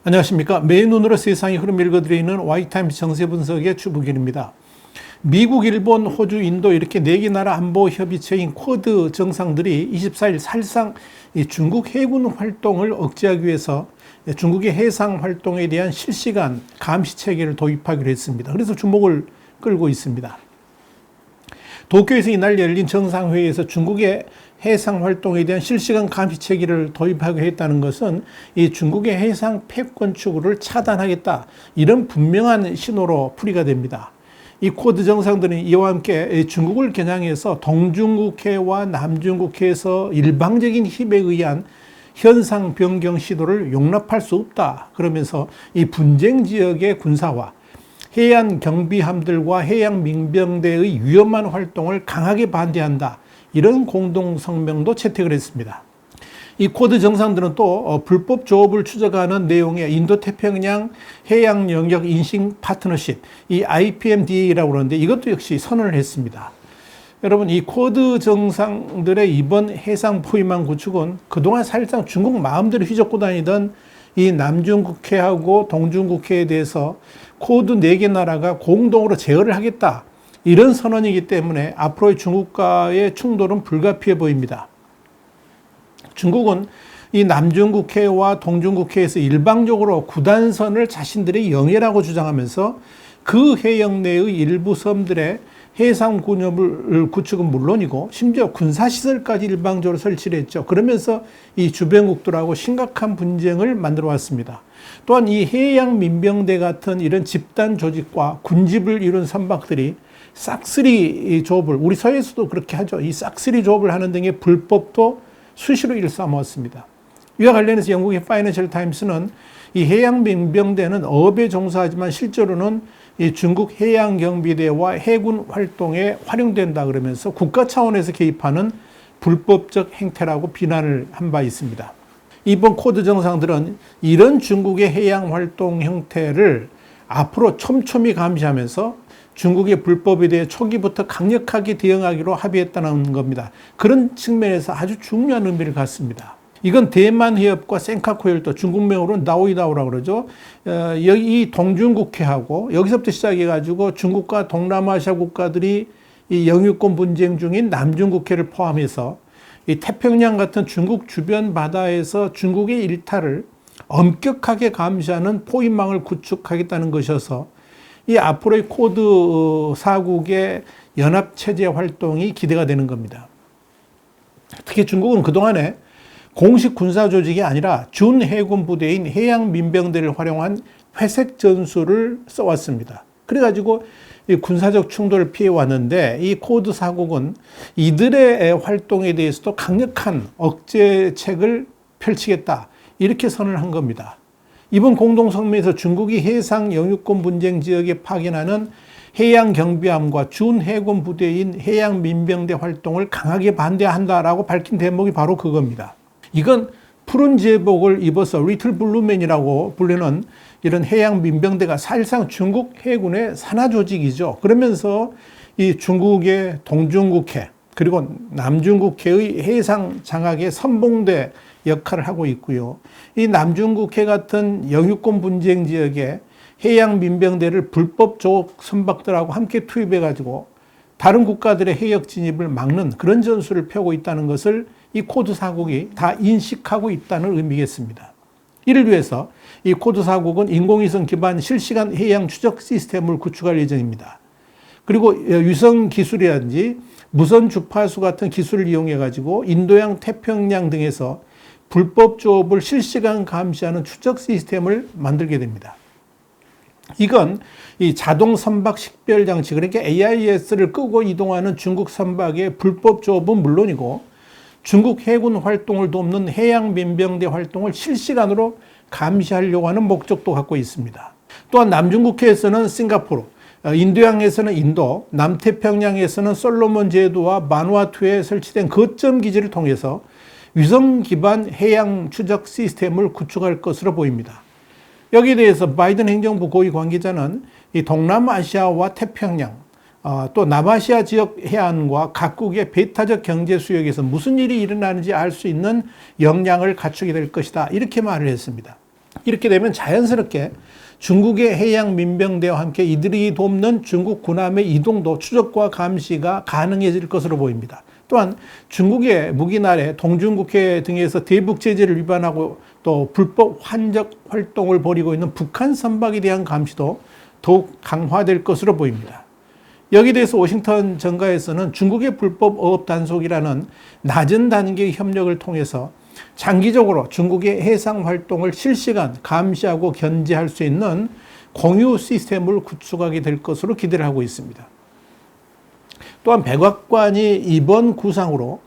안녕하십니까. 매일 눈으로 세상의 흐름 읽어드리는 와이타임스 정세 분석의 주부길입니다. 미국, 일본, 호주, 인도 이렇게 4개 나라 안보 협의체인 쿼드 정상들이 24일 사실상 중국 해군 활동을 억제하기 위해서 중국의 해상 활동에 대한 실시간 감시 체계를 도입하기로 했습니다. 그래서 주목을 끌고 있습니다. 도쿄에서 이날 열린 정상회의에서 중국의 해상 활동에 대한 실시간 감시 체계를 도입하게 했다는 것은 이 중국의 해상 패권 추구를 차단하겠다, 이런 분명한 신호로 풀이가 됩니다. 이 쿼드 정상들은 이와 함께 중국을 겨냥해서 동중국해와 남중국해에서 일방적인 힘에 의한 현상 변경 시도를 용납할 수 없다, 그러면서 이 분쟁 지역의 군사화, 해안 경비함들과 해양 민병대의 위험한 활동을 강하게 반대한다, 이런 공동 성명도 채택을 했습니다. 이 쿼드 정상들은 또 불법 조업을 추적하는 내용의 인도태평양 해양 영역 인식 파트너십, 이 IPMDA라고 그러는데 이것도 역시 선언을 했습니다. 여러분, 이 쿼드 정상들의 이번 해상 포위망 구축은 그동안 사실상 중국 마음대로 휘젓고 다니던 이 남중국해하고 동중국해에 대해서 쿼드 4개 나라가 공동으로 제어를 하겠다, 이런 선언이기 때문에 앞으로의 중국과의 충돌은 불가피해 보입니다. 중국은 이 남중국해와 동중국해에서 일방적으로 구단선을 자신들의 영해라고 주장하면서 그 해역 내의 일부 섬들의 해상 군협을 구축은 물론이고 심지어 군사시설까지 일방적으로 설치를 했죠. 그러면서 이 주변국들하고 심각한 분쟁을 만들어 왔습니다. 또한 이 해양 민병대 같은 이런 집단 조직과 군집을 이룬 선박들이 싹쓸이 조업을, 우리 서해에서도 그렇게 하죠. 이 싹쓸이 조업을 하는 등의 불법도 수시로 일삼았습니다. 이와 관련해서 영국의 파이낸셜 타임스는 이 해양 민병대는 어업에 종사하지만 실제로는 이 중국 해양경비대와 해군 활동에 활용된다, 그러면서 국가 차원에서 개입하는 불법적 행태라고 비난을 한 바 있습니다. 이번 쿼드 정상들은 이런 중국의 해양 활동 형태를 앞으로 촘촘히 감시하면서 중국의 불법에 대해 초기부터 강력하게 대응하기로 합의했다는 겁니다. 그런 측면에서 아주 중요한 의미를 갖습니다. 이건 대만 해협과 센카쿠 열도, 중국명으로는 나오이다오라고 그러죠. 여기 동중국해하고 여기서부터 시작해가지고 중국과 동남아시아 국가들이 이 영유권 분쟁 중인 남중국해를 포함해서 이 태평양 같은 중국 주변 바다에서 중국의 일탈을 엄격하게 감시하는 포위망을 구축하겠다는 것이어서 이 앞으로의 쿼드 4국의 연합체제 활동이 기대가 되는 겁니다. 특히 중국은 그동안에 공식 군사 조직이 아니라 준해군 부대인 해양 민병대를 활용한 회색 전술을 써왔습니다. 그래가지고 이 군사적 충돌을 피해왔는데 이 쿼드 4국은 이들의 활동에 대해서도 강력한 억제책을 펼치겠다, 이렇게 선언을 한 겁니다. 이번 공동성명에서 중국이 해상 영유권 분쟁 지역에 파견하는 해양 경비함과 준해군 부대인 해양 민병대 활동을 강하게 반대한다라고 밝힌 대목이 바로 그겁니다. 이건 푸른 제복을 입어서 리틀 블루맨이라고 불리는 이런 해양 민병대가 사실상 중국 해군의 산하 조직이죠. 그러면서 이 중국의 동중국해 그리고 남중국해의 해상 장악의 선봉대 역할을 하고 있고요. 이 남중국해 같은 영유권 분쟁 지역에 해양 민병대를 불법 조업 선박들하고 함께 투입해가지고 다른 국가들의 해역 진입을 막는 그런 전술을 펴고 있다는 것을 이 쿼드 4국이 다 인식하고 있다는 의미겠습니다. 이를 위해서 이 쿼드 4국은 인공위성 기반 실시간 해양 추적 시스템을 구축할 예정입니다. 그리고 위성 기술이라든지 무선 주파수 같은 기술을 이용해가지고 인도양, 태평양 등에서 불법 조업을 실시간 감시하는 추적 시스템을 만들게 됩니다. 이건 이 자동 선박 식별 장치, 그러니까 AIS를 끄고 이동하는 중국 선박의 불법 조업은 물론이고 중국 해군 활동을 돕는 해양 민병대 활동을 실시간으로 감시하려고 하는 목적도 갖고 있습니다. 또한 남중국해에서는 싱가포르, 인도양에서는 인도, 남태평양에서는 솔로몬 제도와 마누아투에 설치된 거점 기지를 통해서 위성 기반 해양 추적 시스템을 구축할 것으로 보입니다. 여기에 대해서 바이든 행정부 고위 관계자는 이 동남아시아와 태평양, 또 남아시아 지역 해안과 각국의 배타적 경제 수역에서 무슨 일이 일어나는지 알 수 있는 역량을 갖추게 될 것이다. 이렇게 말을 했습니다. 이렇게 되면 자연스럽게 중국의 해양 민병대와 함께 이들이 돕는 중국 군함의 이동도 추적과 감시가 가능해질 것으로 보입니다. 또한 중국의 무기날에 동중국해 등에서 대북 제재를 위반하고 또 불법 환적 활동을 벌이고 있는 북한 선박에 대한 감시도 더욱 강화될 것으로 보입니다. 여기에 대해서 워싱턴 정가에서는 중국의 불법 어업 단속이라는 낮은 단계의 협력을 통해서 장기적으로 중국의 해상 활동을 실시간 감시하고 견제할 수 있는 공유 시스템을 구축하게 될 것으로 기대를 하고 있습니다. 또한 백악관이 이번 구상으로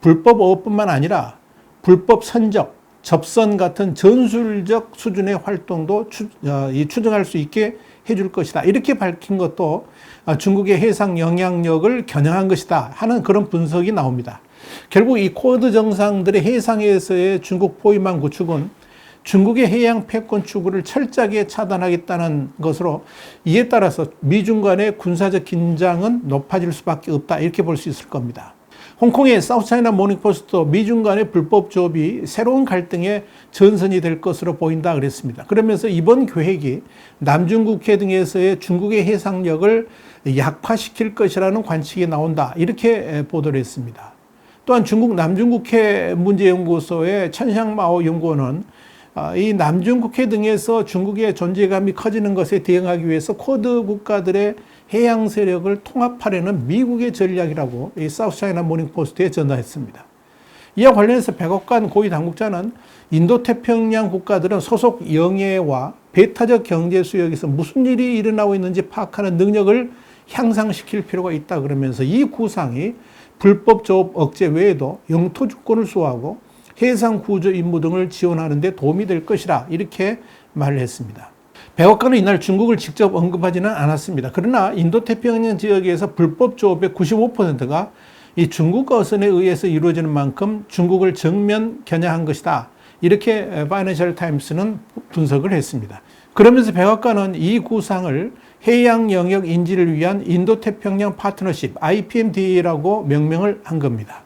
불법 어업뿐만 아니라 불법 선적, 접선 같은 전술적 수준의 활동도 추정할 수 있게 해줄 것이다. 이렇게 밝힌 것도 중국의 해상 영향력을 겨냥한 것이다 하는 그런 분석이 나옵니다. 결국 이 쿼드 정상들의 해상에서의 중국 포위망 구축은 중국의 해양 패권 추구를 철저하게 차단하겠다는 것으로, 이에 따라서 미중 간의 군사적 긴장은 높아질 수밖에 없다, 이렇게 볼 수 있을 겁니다. 홍콩의 사우스차이나 모닝포스트도 미중 간의 불법 조업이 새로운 갈등의 전선이 될 것으로 보인다 그랬습니다. 그러면서 이번 계획이 남중국해 등에서의 중국의 해상력을 약화시킬 것이라는 관측이 나온다, 이렇게 보도를 했습니다. 또한 중국 남중국해 문제연구소의 천샹마오 연구원은 이 남중국해 등에서 중국의 존재감이 커지는 것에 대응하기 위해서 쿼드 국가들의 해양 세력을 통합하려는 미국의 전략이라고 이 사우스차이나 모닝포스트에 전하했습니다. 이와 관련해서 백악관 고위 당국자는 인도태평양 국가들은 소속 영해와 배타적 경제 수역에서 무슨 일이 일어나고 있는지 파악하는 능력을 향상시킬 필요가 있다 그러면서 이 구상이 불법 조업 억제 외에도 영토 주권을 수호하고 해상 구조 임무 등을 지원하는 데 도움이 될 것이라, 이렇게 말을 했습니다. 백악관은 이날 중국을 직접 언급하지는 않았습니다. 그러나 인도태평양 지역에서 불법 조업의 95%가 이 중국 어선에 의해서 이루어지는 만큼 중국을 정면 겨냥한 것이다, 이렇게 파이낸셜 타임스는 분석을 했습니다. 그러면서 백악관은 이 구상을 해양 영역 인지를 위한 인도태평양 파트너십 IPMDA라고 명명을 한 겁니다.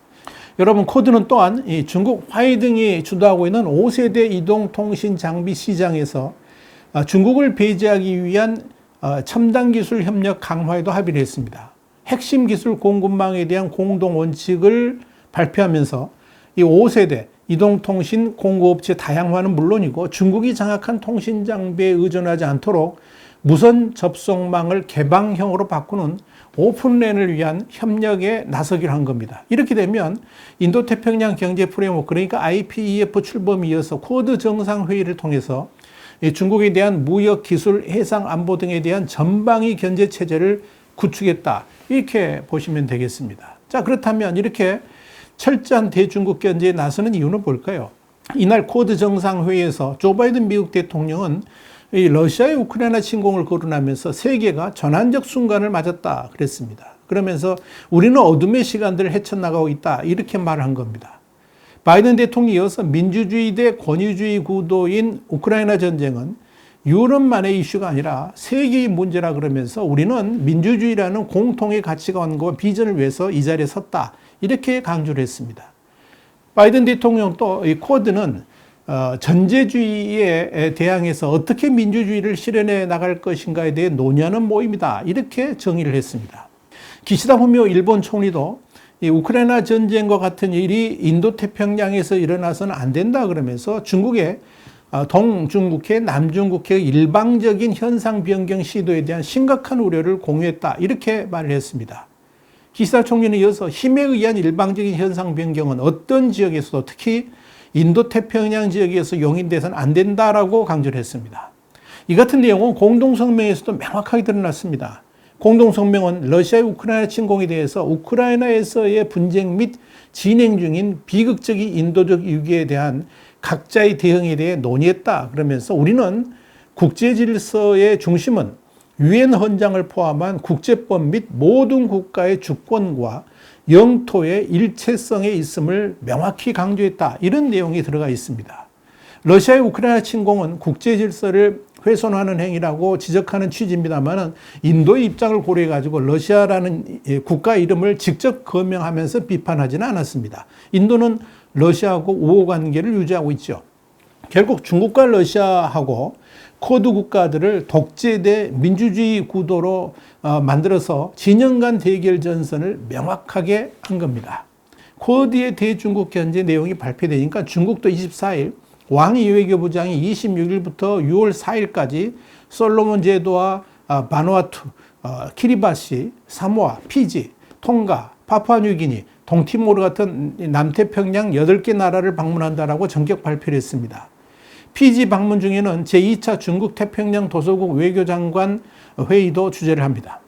여러분, 쿼드는 또한 이 중국 화웨이등이 주도하고 있는 5세대 이동통신 장비 시장에서 중국을 배제하기 위한 첨단 기술 협력 강화에도 합의를 했습니다. 핵심 기술 공급망에 대한 공동 원칙을 발표하면서 이 5세대 이동통신 공급업체 다양화는 물론이고 중국이 장악한 통신 장비에 의존하지 않도록 무선 접속망을 개방형으로 바꾸는 오픈랜을 위한 협력에 나서기로 한 겁니다. 이렇게 되면 인도태평양 경제 프레임워크, 그러니까 IPEF 출범에 이어서 쿼드 정상회의를 통해서 중국에 대한 무역, 기술, 해상 안보 등에 대한 전방위 견제 체제를 구축했다, 이렇게 보시면 되겠습니다. 자, 그렇다면 이렇게 철저한 대중국 견제에 나서는 이유는 뭘까요? 이날 쿼드 정상회의에서 조 바이든 미국 대통령은 이 러시아의 우크라이나 침공을 거론하면서 세계가 전환적 순간을 맞았다 그랬습니다. 그러면서 우리는 어둠의 시간들을 헤쳐나가고 있다, 이렇게 말한 겁니다. 바이든 대통령이 이어서 민주주의 대 권위주의 구도인 우크라이나 전쟁은 유럽만의 이슈가 아니라 세계의 문제라 그러면서 우리는 민주주의라는 공통의 가치관과 비전을 위해서 이 자리에 섰다, 이렇게 강조를 했습니다. 바이든 대통령 또 이 쿼드는 전제주의에 대항해서 어떻게 민주주의를 실현해 나갈 것인가에 대해 논의하는 모임이다, 이렇게 정의를 했습니다. 기시다 후미오 일본 총리도 이 우크라이나 전쟁과 같은 일이 인도태평양에서 일어나서는 안 된다 그러면서 중국의 동중국해, 남중국해의 일방적인 현상 변경 시도에 대한 심각한 우려를 공유했다, 이렇게 말을 했습니다. 기시다 총리는 이어서 힘에 의한 일방적인 현상 변경은 어떤 지역에서도 특히 인도태평양 지역에서 용인돼서는 안 된다라고 강조를 했습니다. 이 같은 내용은 공동성명에서도 명확하게 드러났습니다. 공동성명은 러시아의 우크라이나 침공에 대해서 우크라이나에서의 분쟁 및 진행 중인 비극적인 인도적 위기에 대한 각자의 대응에 대해 논의했다 그러면서 우리는 국제 질서의 중심은 유엔 헌장을 포함한 국제법 및 모든 국가의 주권과 영토의 일체성에 있음을 명확히 강조했다, 이런 내용이 들어가 있습니다. 러시아의 우크라이나 침공은 국제 질서를 훼손하는 행위라고 지적하는 취지입니다만 인도의 입장을 고려해가지고 러시아라는 국가 이름을 직접 거명하면서 비판하지는 않았습니다. 인도는 러시아하고 우호 관계를 유지하고 있죠. 결국 중국과 러시아하고 쿼드 국가들을 독재 대 민주주의 구도로 만들어서 진영 간 대결 전선을 명확하게 한 겁니다. 쿼드의 대중국 견제 내용이 발표되니까 중국도 24일 왕이 외교부장이 26일부터 6월 4일까지 솔로몬 제도와 바누아투, 키리바시, 사모아, 피지, 통가, 파푸아뉴기니, 동티모르 같은 남태평양 8개 나라를 방문한다라고 전격 발표를 했습니다. 피지 방문 중에는 제2차 중국 태평양 도서국 외교장관 회의도 주재를 합니다.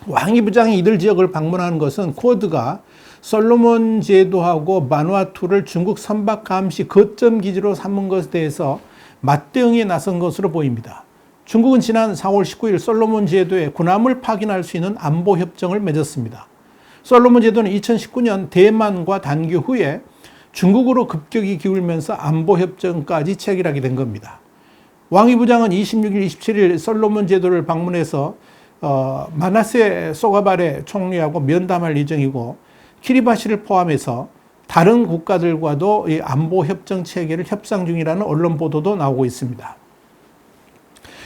왕이 부장이 이들 지역을 방문하는 것은 쿼드가 솔로몬 제도하고 바누아투를 중국 선박 감시 거점 기지로 삼은 것에 대해서 맞대응에 나선 것으로 보입니다. 중국은 지난 4월 19일 솔로몬 제도에 군함을 파견할 수 있는 안보 협정을 맺었습니다. 솔로몬 제도는 2019년 대만과 단교 후에 중국으로 급격히 기울면서 안보 협정까지 체결하게 된 겁니다. 왕이 부장은 26일, 27일 솔로몬 제도를 방문해서 마나세 소가바레 총리하고 면담할 예정이고 키리바시를 포함해서 다른 국가들과도 이 안보 협정 체계를 협상 중이라는 언론 보도도 나오고 있습니다.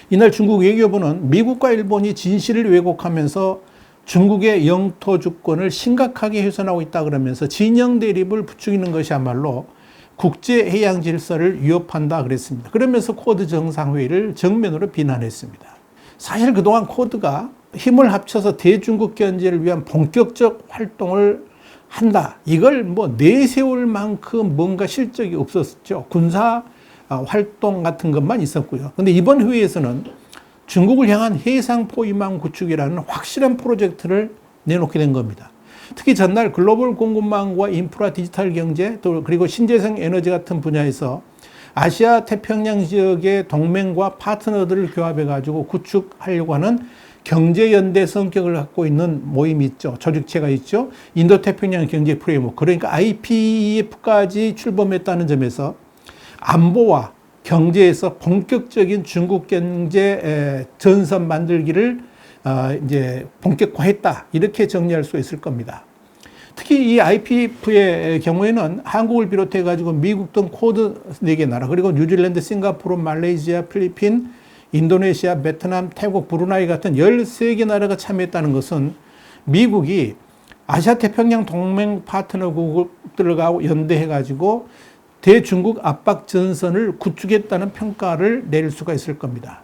이날 중국 외교부는 미국과 일본이 진실을 왜곡하면서 중국의 영토 주권을 심각하게 훼손하고 있다 그러면서 진영 대립을 부추기는 것이야말로 국제 해양 질서를 위협한다 그랬습니다. 그러면서 쿼드 정상회의를 정면으로 비난했습니다. 사실 그동안 쿼드가 힘을 합쳐서 대중국 견제를 위한 본격적 활동을 한다. 이걸 내세울 만큼 뭔가 실적이 없었죠. 군사 활동 같은 것만 있었고요. 근데 이번 회의에서는 중국을 향한 해상 포위망 구축이라는 확실한 프로젝트를 내놓게 된 겁니다. 특히 전날 글로벌 공급망과 인프라 디지털 경제 또 그리고 신재생 에너지 같은 분야에서 아시아 태평양 지역의 동맹과 파트너들을 교합해 가지고 구축하려고 하는 경제연대 성격을 갖고 있는 모임이 있죠. 조직체가 있죠. 인도태평양 경제 프레임워크. 그러니까 IPEF까지 출범했다는 점에서 안보와 경제에서 본격적인 중국 경제 전선 만들기를 이제 본격화했다. 이렇게 정리할 수 있을 겁니다. 특히 이 IPEF의 경우에는 한국을 비롯해 가지고 미국 등 쿼드 4개 나라 그리고 뉴질랜드, 싱가포르, 말레이시아, 필리핀, 인도네시아, 베트남, 태국, 브루나이 같은 13개 나라가 참여했다는 것은 미국이 아시아 태평양 동맹 파트너국들과 연대해가지고 대중국 압박 전선을 구축했다는 평가를 내릴 수가 있을 겁니다.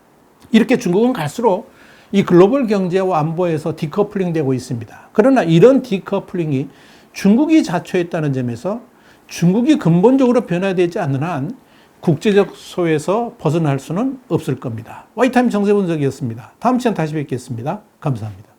이렇게 중국은 갈수록 이 글로벌 경제와 안보에서 디커플링 되고 있습니다. 그러나 이런 디커플링이 중국이 자초했다는 점에서 중국이 근본적으로 변화되지 않는 한 국제적 소에서 벗어날 수는 없을 겁니다. 와이타임 정세 분석이었습니다. 다음 시간 다시 뵙겠습니다. 감사합니다.